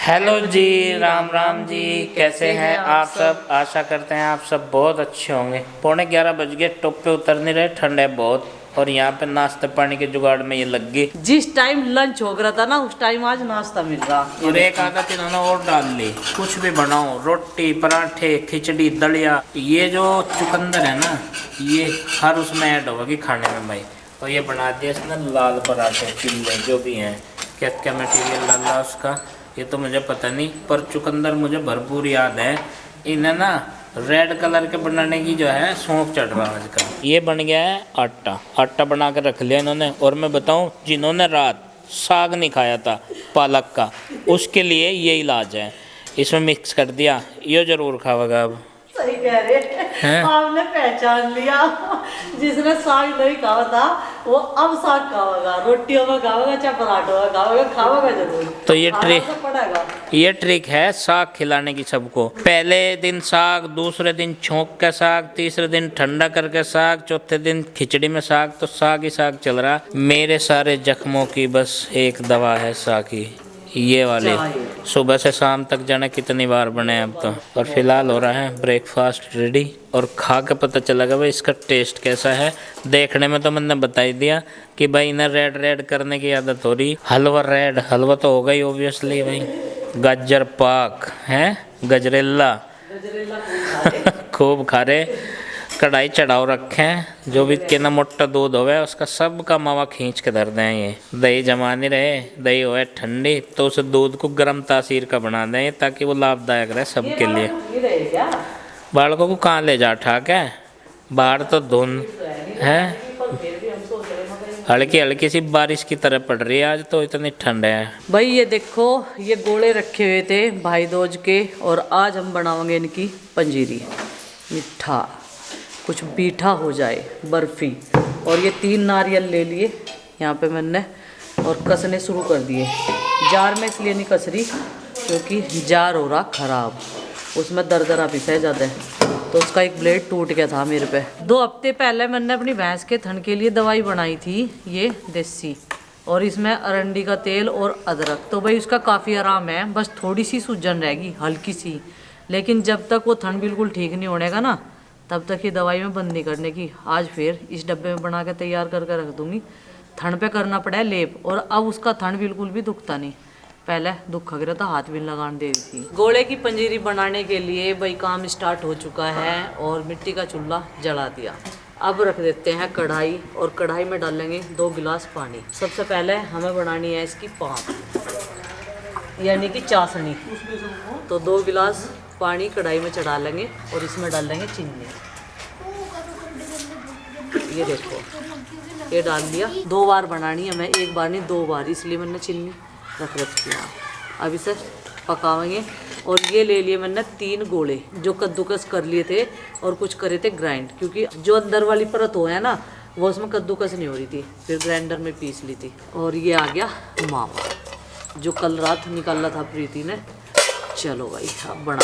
Hello जी, राम राम जी। कैसे हैं आप सब? आशा करते हैं आप सब बहुत अच्छे होंगे। 11:15 बज गए, टॉप पे उतर नहीं रहे, ठंड है बहुत। और यहाँ पे नाश्ते पानी के जुगाड़ में ये लग गई। जिस टाइम लंच हो रहा था ना उस टाइम आज नाश्ता मिल रहा। और एक आदत इन्होंने और डाल ली, कुछ भी बनाओ, रोटी पराठे खिचड़ी दलिया। ये जो चुकंदर है ना, ये हर उसमें ऐड होगी खाने में भाई। और ये बना दिया इसने लाल पराठे चिल्ले जो भी हैं। क्या क्या मटेरियल डाला उसका ये तो मुझे पता नहीं, पर चुकंदर मुझे भरपूर याद है। इन्हें ना रेड कलर के बनाने की जो है शौक चढ़ रहा है आजकल। ये बन गया है आटा। आटा बना कर रख लिया इन्होंने। और मैं बताऊं, जिन्होंने रात साग नहीं खाया था पालक का, उसके लिए ये इलाज है। इसमें मिक्स कर दिया, ये जरूर खाओगा अब। सही कह रहे हैं, आपने पहचान लिया। जिसने साग नहीं खाया था वो अब साग खाएगा, रोटियों में खाएगा, चाहे पराठों में खाएगा, खाएगा जरूर। तो ये ट्रिक है साग खिलाने की सबको। पहले दिन साग, दूसरे दिन छोंक का साग, तीसरे दिन ठंडा करके साग, चौथे दिन खिचड़ी में साग। तो साग ही साग चल रहा। मेरे सारे जख्मों की बस एक दवा है साग की, ये वाले। सुबह से शाम तक जाने कितनी बार बने अब तो। और फिलहाल हो रहा है ब्रेकफास्ट रेडी। और खा के पता चलेगा भाई इसका टेस्ट कैसा है। देखने में तो मैंने बता ही दिया कि भाई इन्हें रेड रेड करने की आदत हो रही। हलवा रेड, हलवा तो होगा ही ऑब्वियसली भाई। गाजर पाक है, गजरेला खूब खा रहे। कढ़ाई चढ़ाओ रखे हैं, जो भी केना मोटा दूध होवे उसका सब का मावा खींच के धर दें। ये दही जमा नहीं रहे, दही होए ठंडी तो उस दूध को गर्म तासीर का बना दें ताकि वो लाभदायक रहे सबके लिए। बालकों को कहाँ ले जा ठाक है, बाहर तो धुंध है, हल्की हल्की सी बारिश की तरह पड़ रही है आज तो, इतनी ठंड है भाई। ये देखो, ये गोले रखे हुए थे भाई दूज के, और आज हम बनाएंगे इनकी पंजीरी। मिठा कुछ मीठा हो जाए, बर्फी। और ये 3 नारियल ले लिए यहाँ पे मैंने, और कसने शुरू कर दिए। जार में इसलिए नहीं कस रही क्योंकि जार हो रहा ख़राब, उसमें दरदरा पिसा जाता है, तो उसका एक ब्लेड टूट गया था मेरे पे। 2 हफ्ते पहले मैंने अपनी भैंस के थन के लिए दवाई बनाई थी, ये देसी, और इसमें अरंडी का तेल और अदरक। तो भाई उसका काफ़ी आराम है, बस थोड़ी सी सूजन रहेगी हल्की सी। लेकिन जब तक वो थन बिल्कुल ठीक नहीं होने का ना, तब तक ये दवाई में बंद नहीं करने की। आज फिर इस डब्बे में बना के तैयार करके रख दूंगी। थन पे करना पड़ा है लेप, और अब उसका थन बिल्कुल भी दुखता नहीं। पहले दुख रहा था, हाथ भी लगाने दे रही थी। गोले की पंजीरी बनाने के लिए भाई काम स्टार्ट हो चुका है, और मिट्टी का चूल्हा जला दिया। अब रख देते हैं कढ़ाई, और कढ़ाई में डालेंगे 2 गिलास पानी। सबसे पहले हमें बनानी है इसकी पाँप, यानी कि चाशनी। तो 2 गिलास पानी कढ़ाई में चढ़ा लेंगे, और इसमें डाल लेंगे चीनी। ये देखो, ये डाल दिया। 2 बार बनानी है, मैं 1 बार नहीं 2 बार, इसलिए मैंने चीनी रख रखी है। अब इसे पकाएंगे। और ये ले लिए मैंने 3 गोले, जो कद्दूकस कर लिए थे और कुछ करे थे ग्राइंड, क्योंकि जो अंदर वाली परत हो है ना, वो उसमें कद्दूकस नहीं हो रही थी, फिर ग्राइंडर में पीस ली थी। और ये आ गया मावा, जो कल रात निकाला था प्रीति ने। चलो भाई अब बना।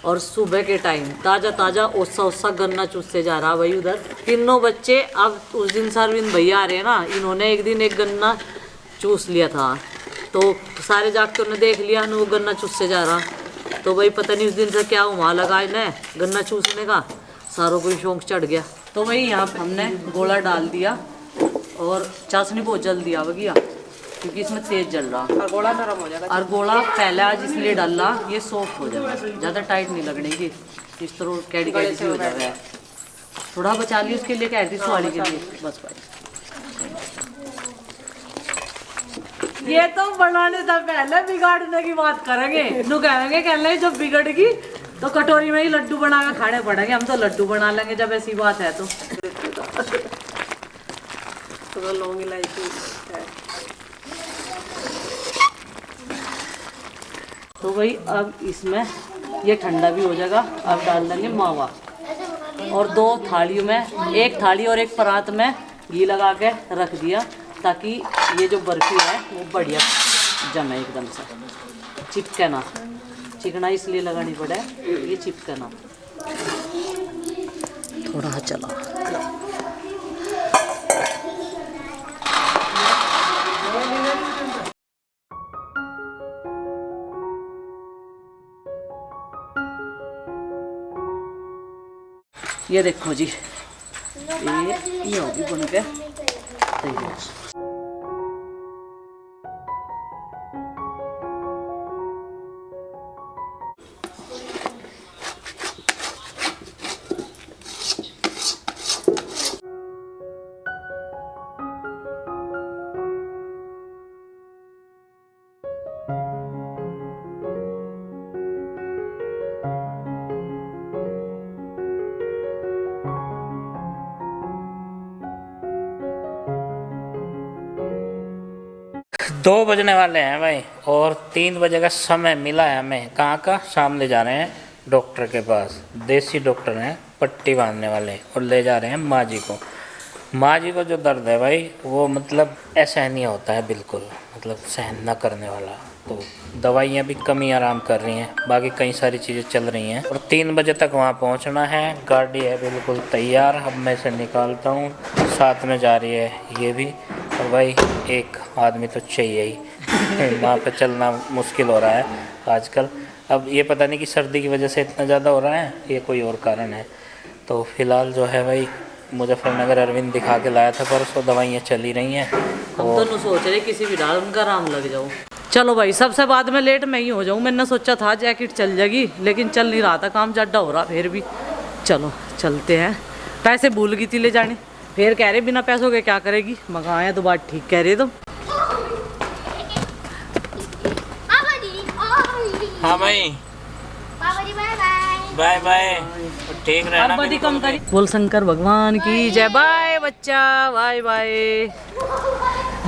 और सुबह के टाइम ताज़ा ताज़ा ओसा ओसा गन्ना चूसते जा रहा भाई उधर। तीनों बच्चे, अब उस दिन सरविंद भैया आ रहे हैं ना, इन्होंने एक दिन एक गन्ना चूस लिया था, तो सारे जाके उन्होंने देख लिया वो गन्ना चूसते जा रहा। तो भाई पता नहीं उस दिन से क्या वहाँ लगा इन्हें गन्ना चूसने का, सारों को शौक चढ़ गया। तो भाई यहाँ पर हमने गोला डाल दिया, और चाशनी बहुत जल्दी आ गया क्योंकि इसमें तेज जल रहा, और गोला नरम हो जाएगा। और गोला पहले आज इसलिए डाला, ये सॉफ्ट हो जाएगा, ज़्यादा टाइट नहीं लगने की, इस तरह कैडी कैडी सी हो जाएगा। थोड़ा बचा लिया उसके लिए, कह रही सुहाली के लिए, बस भाई। ये तो बनाने से पहले बिगाड़ने की बात करेंगे, नु कहेंगे कहने जब बिगड़ेगी तो कटोरी में ही लड्डू बना के खाने पड़ेंगे। हम तो लड्डू बना लेंगे जब ऐसी बात है तो। लौंग इलायची है। तो भाई अब इसमें ये ठंडा भी हो जाएगा। अब डाल देंगे मावा, और 2 थालियों में, 1 थाली और 1 परात में घी लगा के रख दिया, ताकि ये जो बर्फी है वो बढ़िया जमे एकदम से, चिपके ना। चिकना इसलिए लगानी पड़े, ये चिपके ना। थोड़ा चला ये देखो जी, ये होगी बन के तैयार। दो बजने वाले हैं भाई और 3 बजे का समय मिला है हमें। कहाँ का? शाम ले जा रहे हैं डॉक्टर के पास। देसी डॉक्टर हैं, पट्टी बांधने वाले, और ले जा रहे हैं माँ जी को। माँ जी को जो दर्द है भाई वो मतलब असहनीय होता है, बिल्कुल मतलब सहन न करने वाला। तो दवाइयाँ भी कम ही आराम कर रही हैं, बाकी कई सारी चीज़ें चल रही हैं। और 3 बजे तक वहाँ पहुँचना है। गाड़ी है बिल्कुल तैयार, अब मैं इसे निकालता हूँ। साथ में जा रही है ये भी। और भाई एक आदमी तो चाहिए ही वहाँ पे चलना मुश्किल हो रहा है आजकल। अब ये पता नहीं कि सर्दी की वजह से इतना ज़्यादा हो रहा है, ये कोई और कारण है। तो फिलहाल जो है भाई मुजफ्फरनगर अरविंद दिखा के लाया था परसों, दवाइयाँ चली रही हैं। हम दोनों सोच रहे किसी भी डाल उनका आराम लग जाओ। चलो भाई, सबसे बाद में लेट मैं ही हो जाऊँ। मैंने सोचा था जैकेट चल जाएगी, लेकिन चल नहीं रहा था, काम ज़्यादा हो रहा फिर भी। चलो चलते हैं। पैसे भूल गई थी ले जाने, फिर कह रहे बिना पैसों के क्या करेगी। मंगाया तो बात ठीक कह रहे तुम। हाँ भाई, बाय बाय, ठीक रहना। कम करी। बोल शंकर भगवान की जय। बाय बच्चा, बाय बाय।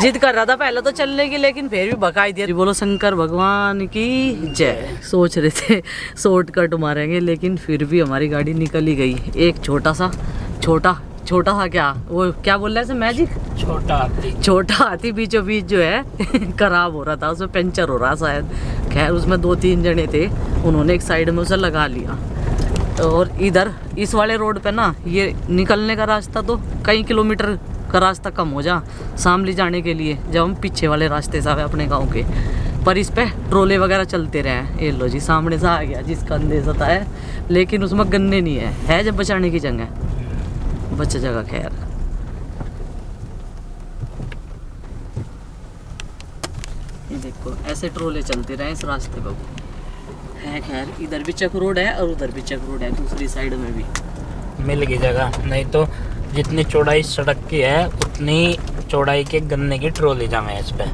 जिद कर रहा था पहले तो चलने की, लेकिन फिर भी भगाई दिया। बोलो शंकर भगवान की जय। सोच रहे थे शॉर्टकट मारेंगे, लेकिन फिर भी हमारी गाड़ी निकल ही गई। एक छोटा सा क्या वो क्या बोल रहा है मैजिक, छोटा हाथी बीचों बीच जो है खराब हो रहा था, उसमें पंचर हो रहा शायद। खैर उसमें 2-3 जने थे, उन्होंने एक साइड में उसे लगा लिया। और इधर इस वाले रोड पे ना, ये निकलने का रास्ता तो कई किलोमीटर का रास्ता कम हो जा शामली जाने के लिए, जब हम पीछे वाले रास्ते से आए अपने गांव के। पर इस पे ट्रोले वगैरह चलते रहे। ये लो जी, सामने से आ गया जिसका अंदेशा था है, लेकिन उसमें गन्ने नहीं है जब बचाने की जगह बच जगह। खैर ये देखो ऐसे ट्रोले चलते रहे इस रास्ते पर है। खैर इधर भी चक रोड है और उधर भी चक रोड है, दूसरी साइड में भी मिल गई जगह। नहीं तो जितनी चौड़ाई सड़क की है उतनी चौड़ाई के गन्ने की ट्रोली जाम है इस पे,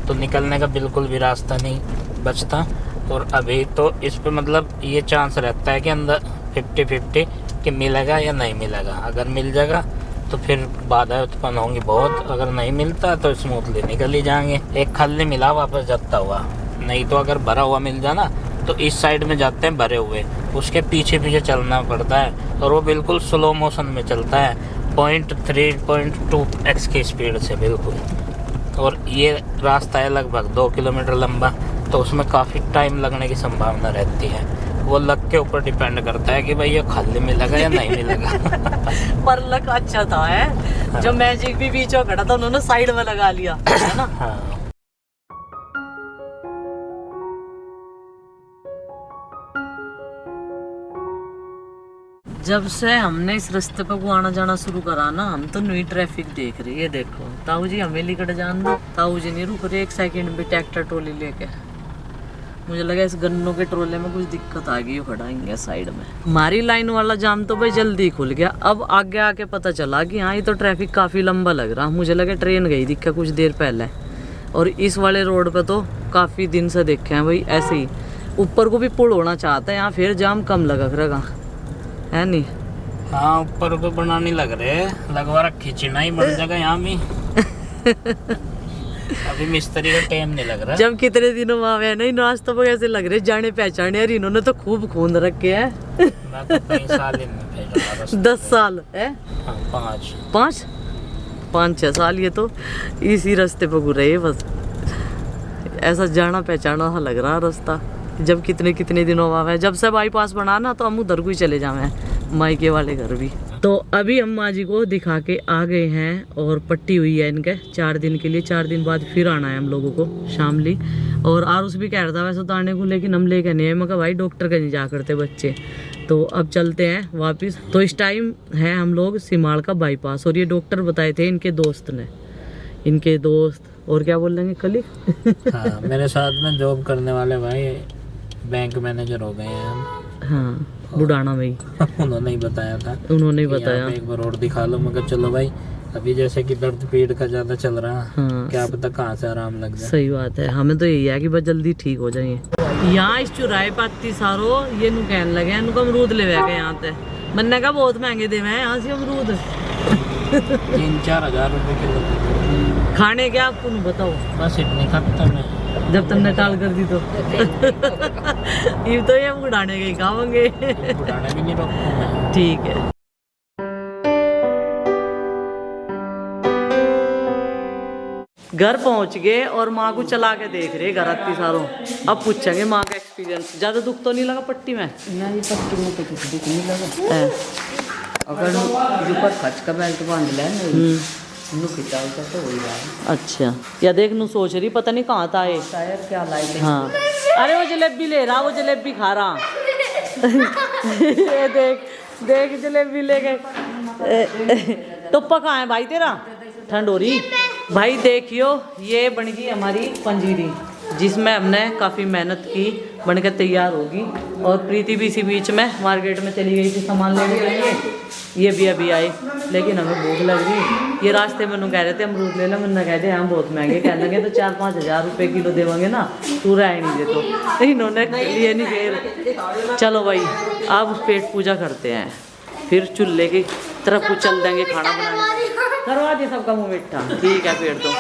तो निकलने का बिल्कुल भी रास्ता नहीं बचता। और अभी तो इस पे मतलब ये चांस रहता है कि अंदर 50-50 कि मिलेगा या नहीं मिलेगा। अगर मिल जाएगा तो फिर बाधाएं उत्पन्न होंगी बहुत, अगर नहीं मिलता तो स्मूथली निकल ही जाएंगे। एक खाली मिला वापस जाता हुआ, नहीं तो अगर भरा हुआ मिल जाना तो इस साइड में जाते हैं भरे हुए, उसके पीछे पीछे चलना पड़ता है और वो बिल्कुल स्लो मोशन में चलता है 0.3-0.2x की स्पीड से बिल्कुल। और ये रास्ता है लगभग 2 किलोमीटर लंबा, तो उसमें काफ़ी टाइम लगने की संभावना रहती है। वो लक के ऊपर डिपेंड करता है कि भाई ये खाली मिलेगा या नहीं मिलेगा। पर लक अच्छा था है, जो मैजिक भी बीच में खड़ा था उन्होंने साइड में लगा लिया है ना। हाँ। जब से हमने इस रास्ते पर को आना जाना शुरू करा ना, हम तो नई ट्रैफिक देख रही है। देखो ताऊ जी हमें लिकट जान दो, ताऊ जी नहीं रुक रहे 1 सेकंड भी ट्रैक्टर ट्रोली लेके। मुझे लगा इस गन्नों के ट्रोले में कुछ दिक्कत आ गई, खड़ाएंगे साइड में। हमारी लाइन वाला जाम तो भाई जल्दी खुल गया। अब आगे आके पता चला कि हाँ ये तो ट्रैफिक काफ़ी लंबा लग रहा। मुझे लगा ट्रेन गई दिक्कत कुछ देर पहले। और इस वाले रोड पे तो काफ़ी दिन से देखे हैं भाई ऐसे ही। ऊपर को भी पुल होना चाहता है यहाँ, फिर जाम कम लगा करेगा है नहीं। हाँ ऊपर को बनाने लग रहे, लगवा रखी चिनाई बन जाएगा यहाँ भी। अभी मिस्त्री का टाइम नहीं लग रहा। जब कितने दिनों में आवे नहीं नाश्ता पर ऐसे लग रहे जाने पहचाने, यार इन्होंने तो खूब खून रखे हैं। मैं तो कई साल ही नहीं भेजा। 10 साल है? हाँ, 5-6 साल ये तो इसी रास्ते पर घूर रहे बस। ऐसा जाना पहचाना सा लग रहा रास्ता। जब कितने दिनों में आवे, जब से बाईपास बना ना तो हम उधर को ही चले जावे, मायके वाले घर भी। तो अभी हम माँ जी को दिखा के आ गए हैं और पट्टी हुई है इनके 4 दिन के लिए। 4 दिन बाद फिर आना है हम लोगों को शामली। और आरुष भी कह रहा था वैसे तो आने को, लेकिन हम लेके नहीं है। मैं कहा भाई डॉक्टर के नहीं जा करते बच्चे, तो अब चलते हैं वापस। तो इस टाइम है हम लोग सिमाड़ का बाईपास, और ये डॉक्टर बताए थे इनके दोस्त ने, इनके दोस्त और क्या बोल लेंगे कलीग। हाँ, मेरे साथ में जॉब करने वाले भाई बैंक मैनेजर हो गए हैं हम। हाँ, बुढ़ाना भाई। उन्होंने ही बताया था, उन्होंने ही कि यहाँ बताया। पे एक बार और दिखा लो। मगर चलो भाई, अभी जैसे कि दर्द पीड़ का ज्यादा चल रहा है, हाँ, क्या पता कहाँ से आराम लग जाए। सही बात है। हमें तो यही है कि बस जल्दी ठीक हो जाइए। यहाँ इस चुराहे पाती सारो ये नु कहने लगे इनको अमरूद ले गए यहाँ पे। मैंने कहा बहुत महंगे दे हैं यहाँ से अमरूद। 3-4 हजार रुपए किलो। खाने क्या आपको नु बताओ, बस इतनी खत्म है। जब तुमने टाल कर दी तो। ये तो ये बुढ़ाने के ही खाओगे। बुढ़ाने भी नहीं रोकूं मैं। ठीक है। घर पहुंच गए और माँ को चला के देख रहे घर अत्ती सारों। अब पूछेंगे माँ का एक्सपीरियंस। ज्यादा दुख तो नहीं लगा पट्टी में? नहीं, पट्टी में तो कुछ दुख नहीं लगा। है। अगर ऊपर खच का बेल्ट बांध ले नु खिंचाव तो हो ही रहा है। अच्छा, या देख नू सोच रही पता नहीं कहाँ था ये। शायद क्या लाइट। हाँ, अरे वो जलेबी ले रहा, वो जलेबी खा रहा। ये देख देख जलेबी ले गए। टुप्पा कहाँ है भाई तेरा? ठंड हो रही भाई। देखियो ये बन गई हमारी पंजीरी, जिसमें हमने काफ़ी मेहनत की, बनकर तैयार होगी। और प्रीति भी इसी बीच में मार्केट में चली गई थी सामान लेने के लिए। ये भी अभी आई, लेकिन हमें भूख लग रही। ये रास्ते में कह रहे थे अमरूद ले लो, मैंने कह दिया हम बहुत महंगे कह लगे तो 4-5 हजार रुपये किलो देवांगे ना, तू रह नहीं दे तो। इन्होंने लिए नहीं फिर। चलो भाई अब पेट पूजा करते हैं, फिर चूल्हे की तरफ कुछ चल देंगे खाना बनाने। करवा दे सबका मुँह मिठा। ठीक है फिर तो।